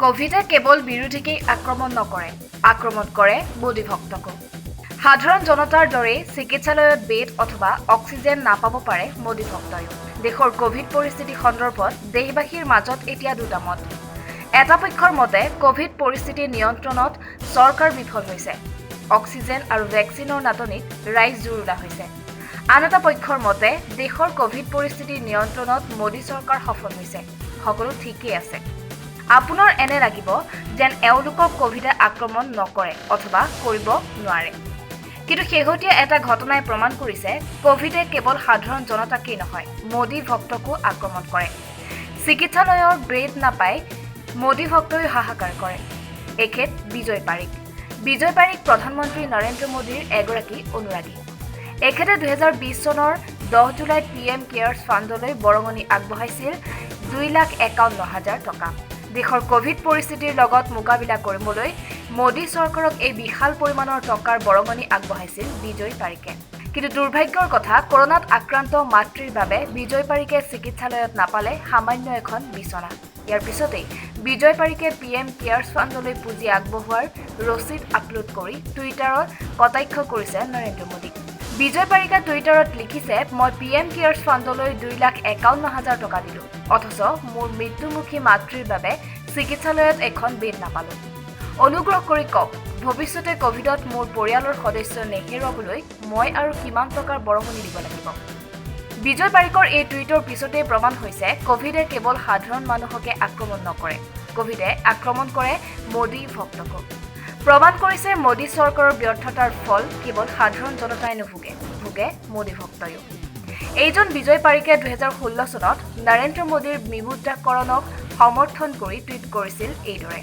কোভিডে কেৱল বিৰোধীকেই আক্ৰমণ নকৰে, আক্ৰমণ কৰে মোদী ভক্তকো। সাধাৰণ জনতাৰ দৰে চিকিৎসালয়ত বেড অথবা অক্সিজেন নাপাব পাৰে মোদী ভক্তয়ো। দেশৰ কোভিড পৰিস্থিতি সন্দৰ্ভত দেশবাসীৰ মাজত এতিয়া দুটা মত। এটা পক্ষৰ মতে কোভিড পৰিস্থিতি নিয়ন্ত্ৰণত চৰকাৰ বিফল হৈছে, অক্সিজেন আৰু ভেকচিনৰ নাটনিত ৰাইজ জুৰুলা হৈছে। আন এটা পক্ষৰ মতে দেশৰ কোভিড পৰিস্থিতি নিয়ন্ত্ৰণত মোদী চৰকাৰ সফল হৈছে, সকলো ঠিকেই আছে। আপোনাৰ এনে লাগিব যেন এওঁলোকক কোভিডে আক্ৰমণ নকৰে অথবা কৰিব নোৱাৰে। কিন্তু শেহতীয়া এটা ঘটনাই প্ৰমাণ কৰিছে কোভিডে কেৱল সাধাৰণ জনতাকেই নহয়, মোদী ভক্তকো আক্ৰমণ কৰে। চিকিৎসালয়ৰ বেড নাপাই মোদী ভক্তই হাহাকাৰ কৰে। এখেত বিজয় পাৰিক। বিজয় পাৰিক প্ৰধানমন্ত্ৰী নৰেন্দ্ৰ মোদীৰ এগৰাকী অনুৰাগী। এখেতে 2020 চনৰ 10 জুলাইত PM কেয়াৰ্ছ ফাণ্ডলৈ বৰঙণি আগবঢ়াইছিল 2,51,000 টকা। দেশৰ কোভিড পৰিস্থিতিৰ লগত মোকাবিলা কৰিবলৈ মোদী চৰকাৰক এই বিশাল পৰিমাণৰ টকাৰ বৰঙণি আগবঢ়াইছিল বিজয় পাৰিকে। কিন্তু দুৰ্ভাগ্যৰ কথা, কৰোনাত আক্ৰান্ত মাতৃৰ বাবে বিজয় পাৰিকে চিকিৎসালয়ত নাপালে সামান্য এখন বিচনা। ইয়াৰ পিছতেই বিজয় পাৰিকে PM কেয়াৰ্ছ ফাণ্ডলৈ পুঁজি আগবঢ়োৱাৰ ৰচিদ আপলোড কৰি টুইটাৰত কটাক্ষ কৰিছে নৰেন্দ্ৰ মোদীক। বিজয় পাৰিকে টুইটাৰত লিখিছে, মই PM কেয়াৰ্ছ ফাণ্ডলৈ 2,51,000 টকা দিলোঁ, অথচ মোৰ মৃত্যুমুখী মাতৃৰ বাবে চিকিৎসালয়ত এখন বেড নাপালোঁ। অনুগ্ৰহ কৰি কওক, ভৱিষ্যতে কোভিডত মোৰ পৰিয়ালৰ সদস্য নেহেৰুৱাবলৈ মই আৰু কিমান টকাৰ বৰঙণি দিব লাগিব। বিজয় পাৰিকৰ এই টুইটৰ পিছতেই প্ৰমাণ হৈছে কোভিডে কেৱল সাধাৰণ মানুহকে আক্ৰমণ নকৰে, কোভিডে আক্ৰমণ কৰে মোদী ভক্তকো। প্ৰমাণ কৰিছে মোদী চৰকাৰৰ ব্যৰ্থতাৰ ফল কেৱল সাধাৰণ জনতাই নুভোগে, ভোগে মোদী ভক্তয়ো। এইজন বিজয় পাৰিকে 2016 চনত নৰেন্দ্ৰ মোদীৰ বিমুদ্ৰাকৰণক সমৰ্থন কৰি টুইট কৰিছিল এইদৰে।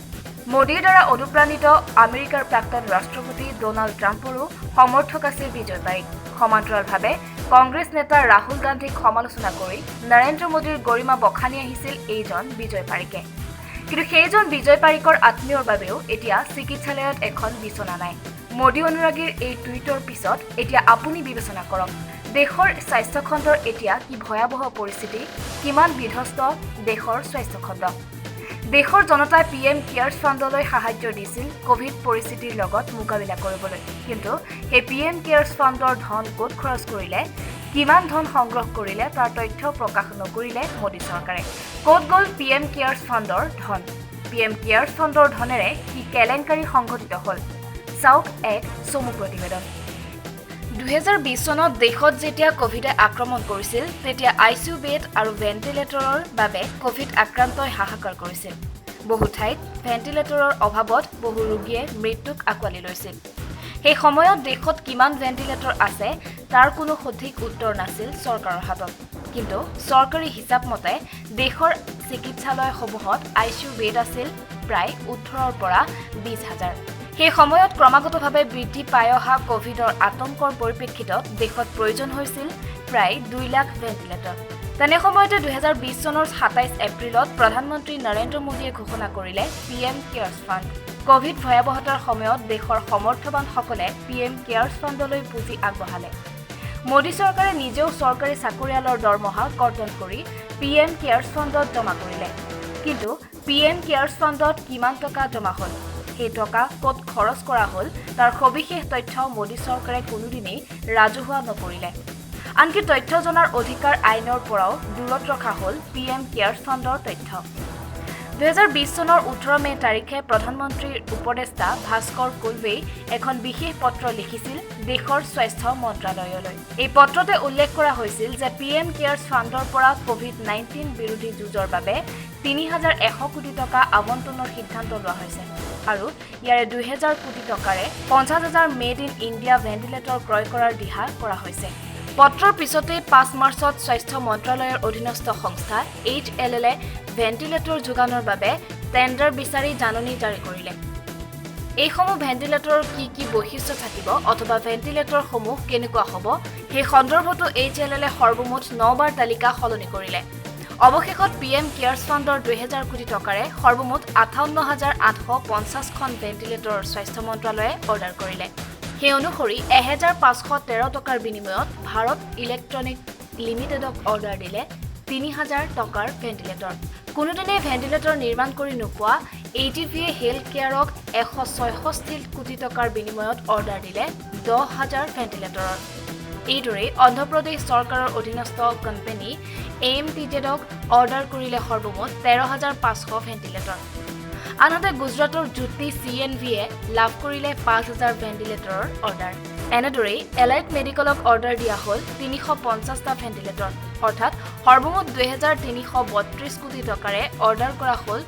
মোদীৰ দ্বাৰা অনুপ্ৰাণিত আমেৰিকাৰ প্ৰাক্তন ৰাষ্ট্ৰপতি ডোনাল্ড ট্ৰাম্পৰো সমৰ্থক আছিল বিজয় পাৰিক। সমান্তৰালভাৱে কংগ্ৰেছ নেতা ৰাহুল গান্ধীক সমালোচনা কৰি নৰেন্দ্ৰ মোদীৰ গৰিমা বখানি আহিছিল এইজন বিজয় পাৰিকে। কিন্তু সেইজন বিজয় পাৰিকৰ আত্মীয়ৰ বাবেও এতিয়া চিকিৎসালয়ত এখন বিচনা নাই। মোদী অনুৰাগীৰ এই টুইটৰ পিছত এতিয়া আপুনি বিবেচনা কৰক, দেশৰ স্বাস্থ্যখণ্ডৰ এতিয়া কি ভয়াৱহ পৰিস্থিতি, কিমান বিধ্বস্ত দেশৰ স্বাস্থ্যখণ্ড। দেশৰ জনতাই PM কেয়াৰ্ছ ফাণ্ডলৈ সাহায্য দিছিল কোভিড পৰিস্থিতিৰ লগত মোকাবিলা কৰিবলৈ। কিন্তু সেই PM কেয়াৰ্ছ ফাণ্ডৰ ধন ক'ত খৰচ কৰিলে, কিমান ধন সংগ্ৰহ কৰিলে তাৰ তথ্য প্ৰকাশ নকৰিলে মোদী চৰকাৰে। ক'ত গ'ল PM কেয়াৰ্ছ ফাণ্ডৰ ধন? PM কেয়াৰ্ছ ফাণ্ডৰ ধনেৰে কি কেলেংকাৰী সংঘটিত হ'ল? চাওক এক চমু প্ৰতিবেদন। 2020 চনত দেশত যেতিয়া কোভিডে আক্ৰমণ কৰিছিল তেতিয়া ICU বেড আৰু ভেণ্টিলেটৰৰ বাবে কোভিড আক্ৰান্তই হাহাকাৰ কৰিছিল। বহু ঠাইত ভেণ্টিলেটৰৰ অভাৱত বহু ৰোগীয়ে মৃত্যুক আঁকোৱালি লৈছিল। সেই সময়ত দেশত কিমান ভেণ্টিলেটৰ আছে তাৰ কোনো সঠিক উত্তৰ নাছিল চৰকাৰৰ হাতত। কিন্তু চৰকাৰী হিচাপ মতে দেশৰ চিকিৎসালয়সমূহত ICU বেড আছিল প্ৰায় 18,000 পৰা 20,000। সেই সময়ত ক্ৰমাগতভাৱে বৃদ্ধি পাই অহা কোভিডৰ আতংকৰ পৰিপ্ৰেক্ষিতত দেশত প্ৰয়োজন হৈছিল প্ৰায় 2 লাখ ভেণ্টিলেটৰ। তেনে সময়তে 2020 চনৰ 27 এপ্ৰিলত প্ৰধানমন্ত্ৰী নৰেন্দ্ৰ মোদীয়ে ঘোষণা কৰিলে PM কেয়াৰ্ছ ফাণ্ড। কোভিড ভয়াৱহতাৰ সময়ত দেশৰ সমৰ্থবানসকলে PM কেয়াৰ্ছ ফাণ্ডলৈ পুঁজি আগবঢ়ালে। মোদী চৰকাৰে নিজেও চৰকাৰী চাকৰিয়ালৰ দৰমহা কৰ্তন কৰি PM কেয়াৰ্ছ ফাণ্ডত জমা কৰিলে। কিন্তু PM কেয়াৰ্ছ ফাণ্ডত কিমান টকা জমা হ'ল, সেই টকা ক'ত খৰচ কৰা হ'ল তাৰ সবিশেষ তথ্য মোদী চৰকাৰে কোনোদিনেই ৰাজহুৱা নকৰিলে। আনকি তথ্য জনাৰ অধিকাৰ আইনৰ পৰাও দূৰত ৰখা হ'ল PM কেয়াৰ্ছ ফাণ্ডৰ তথ্য। 2020 চনৰ 18 মে তাৰিখে প্ৰধানমন্ত্ৰীৰ উপদেষ্টা ভাস্কৰ কুলৱেই এখন বিশেষ পত্ৰ লিখিছিল দেশৰ স্বাস্থ্য মন্ত্ৰালয়লৈ। এই পত্ৰতে উল্লেখ কৰা হৈছিল যে PM কেয়াৰ্ছ ফাণ্ডৰ পৰা COVID-19 বিৰোধী যুঁজৰ বাবে 3,100 কোটি টকা আবণ্টনৰ সিদ্ধান্ত লোৱা হৈছে আৰু ইয়াৰে 2,000 কোটি টকাৰে 50,000 মেড ইন ইণ্ডিয়া ভেণ্টিলেটৰ ক্ৰয় কৰাৰ দিহা কৰা হৈছে। পত্ৰৰ পিছতে 5 মাৰ্চত স্বাস্থ্য মন্ত্ৰালয়ৰ অধীনস্থ সংস্থা HLLে ভেণ্টিলেটৰ যোগানৰ বাবে টেণ্ডাৰ বিচাৰি জাননী জাৰি কৰিলে। এইসমূহ ভেণ্টিলেটৰৰ কি বৈশিষ্ট্য থাকিব অথবা ভেণ্টিলেটৰসমূহ কেনেকুৱা হ'ব সেই সন্দৰ্ভতো HLLে সৰ্বমুঠ 9 বাৰ তালিকা সলনি কৰিলে। অৱশেষত PM কেয়াৰ্ছ ফাণ্ডৰ 2,000 কোটি টকাৰে সৰ্বমুঠ 58,850খন ভেণ্টিলেটৰ স্বাস্থ্য মন্ত্ৰালয়ে অৰ্ডাৰ কৰিলে। সেই অনুসৰি 1,513 টকাৰ বিনিময়ত ভাৰত ইলেক্ট্ৰনিক লিমিটেডক অৰ্ডাৰ দিলে 3,000 টকাৰ ভেণ্টিলেটৰ। কোনোদিনে ভেণ্টিলেটৰ নিৰ্মাণ কৰি নোপোৱা AGVয়ে হেল্থ কেয়াৰক 166 কোটি টকাৰ বিনিময়ত অৰ্ডাৰ দিলে 10,000 ভেণ্টিলেটৰৰ। এইদৰে অন্ধ্ৰপ্ৰদেশ চৰকাৰৰ অধীনস্থ কোম্পানী AMTZক অৰ্ডাৰ কৰিলে সৰ্বমুঠ 13,500 ভেণ্টিলেটৰ। আনহাতে গুজৰাটৰ জ্যোতি CNVয়ে লাভ কৰিলে 5,000 ভেণ্টিলেটৰৰ অৰ্ডাৰ। এনেদৰে এলাইট মেডিকেলক অৰ্ডাৰ দিয়া হ'ল 350টা ভেণ্টিলেটৰ, অৰ্থাৎ সৰ্বমুঠ 2,332 কোটি টকাৰে অৰ্ডাৰ কৰা হ'ল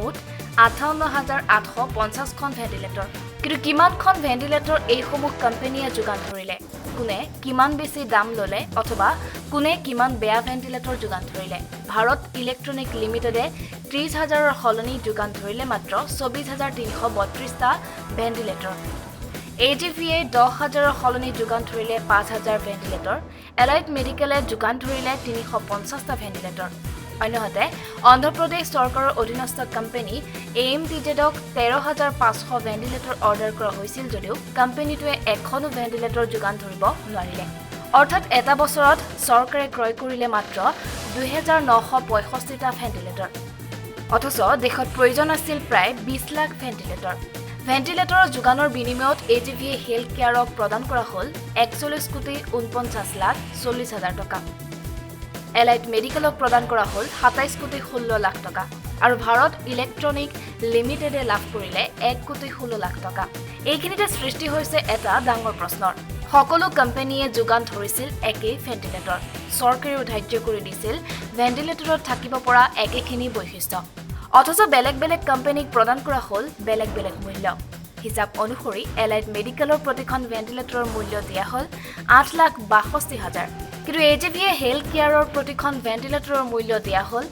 মুঠ 58,850খন ভেণ্টিলেটৰ। কিন্তু কিমানখন ভেণ্টিলেটৰ এইসমূহ কোম্পানীয়ে যোগান ধৰিলে, কোনে কিমান বেছি দাম ল'লে অথবা কোনে কিমান বেয়া ভেণ্টিলেটৰ যোগান ধৰিলে? ভাৰত ইলেক্ট্ৰনিক লিমিটেডে 30,000ৰ সলনি যোগান ধৰিলে মাত্ৰ 24,332টা ভেণ্টিলেটৰ। AGVয়ে 10,000ৰ সলনি যোগান ধৰিলে 5,000 ভেণ্টিলেটৰ। এলাইট মেডিকেলে যোগান ধৰিলে 350টা ভেণ্টিলেটৰ। অন্যহাতে অন্ধ্ৰপ্ৰদেশ চৰকাৰৰ অধীনস্থ কোম্পানী AMTZক 13,500 ভেণ্টিলেটৰ অৰ্ডাৰ কৰা হৈছিল যদিও কোম্পানীটোৱে এখনো ভেণ্টিলেটৰ যোগান ধৰিব নোৱাৰিলে। অৰ্থাৎ এটা বছৰত চৰকাৰে ক্ৰয় কৰিলে মাত্ৰ 2,965টা ভেণ্টিলেটৰ। অথচ দেশত প্ৰয়োজন আছিল প্ৰায় 20 লাখ ভেণ্টিলেটৰ। ভেণ্টিলেটৰৰ যোগানৰ বিনিময়ত AGVয়ে হেল্থ কেয়াৰক প্ৰদান কৰা হ'ল 41,49,40,000 টকা। এলাইট মেডিকেলক প্ৰদান কৰা হ'ল 27,16 লাখ টকা আৰু ভাৰত ইলেক্ট্ৰনিক লিমিটেডে লাভ কৰিলে 1,16 লাখ টকা। এইখিনিতে সৃষ্টি হৈছে এটা ডাঙৰ প্ৰশ্নৰ। সকলো কোম্পানীয়ে যোগান ধৰিছিল একেই ভেণ্টিলেটৰ। চৰকাৰেও ধাৰ্য কৰি দিছিল ভেণ্টিলেটৰত থাকিব পৰা একেখিনি বৈশিষ্ট্য। অথচ বেলেগ বেলেগ কোম্পানীক প্ৰদান কৰা হ'ল বেলেগ বেলেগ মূল্য। হিচাপ অনুসৰি এলাইট মেডিকেলৰ প্ৰতিখন ভেণ্টিলেটৰৰ মূল্য দিয়া হ'ল 8,62,000। কিন্তু AGVয়ে হেল্থ কেয়াৰৰ প্ৰতিখন ভেণ্টিলেটৰৰ মূল্য দিয়া হ'ল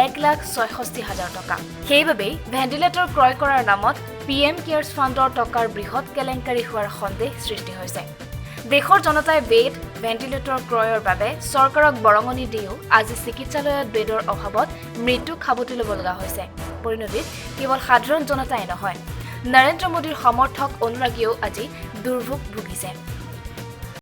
1,66,000 টকা। সেইবাবেই ভেণ্টিলেটৰ ক্ৰয় কৰাৰ নামত PM কেয়াৰ্ছ ফাণ্ডৰ টকাৰ বৃহৎ কেলেংকাৰী হোৱাৰ সন্দেহ সৃষ্টি হৈছে। দেশৰ জনতাই বেড ভেণ্টিলেটৰ ক্ৰয়ৰ বাবে চৰকাৰক বৰঙণি দিও আজি চিকিৎসালয়ত বেডৰ অভাৱত মৃত্যু খাবতি ল'ব লগা হৈছে। পৰিণতিত কেৱল সাধাৰণ জনতাই নহয়, নৰেন্দ্ৰ মোদীৰ সমৰ্থক অনুৰাগীয়েও আজি দুৰ্ভোগ ভুগিছে।